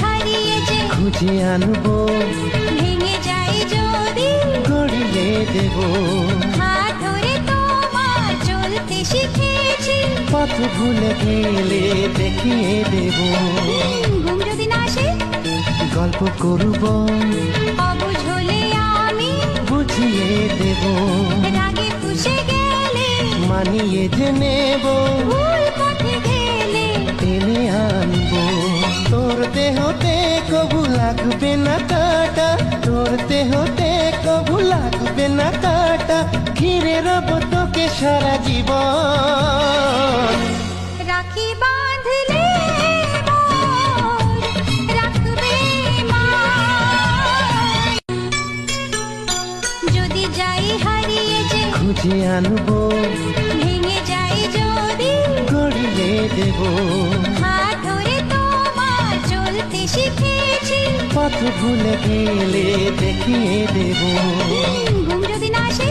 হারিয়ে যে খুঁজে আনবো, ভেঙে যাই যদি গড়িয়ে দেব। হাত ধরে তোমার চলতে শিখেছি, পথ ভুলে গেলে দেখিয়ে দেব। ঘুম যদি না আসে গল্প করব, অবুঝ হলে আমি বুঝিয়ে দেব। রাগে ফুঁসে গেলে মানিয়ে যে নেব, ভুল পথে গেলে টেনে আনবো। তোর দেহতে কবু লাগবে না কাটা, তোর দেহতে কবু লাগবে না কাটা। ঘিরে রব তোকে সারা জীবন। রাখি বাঁধলে মোর রাখবে মা। যদি যাই হারিয়ে যে খুঁজে আনবো, ভেঙে যাই যদি গড়িয়ে দেব। হাত ধরে তোমার চলতে শিখেছি, পথ ভুলে গেলে দেখিয়ে দেব। ঘুম যদি না আসে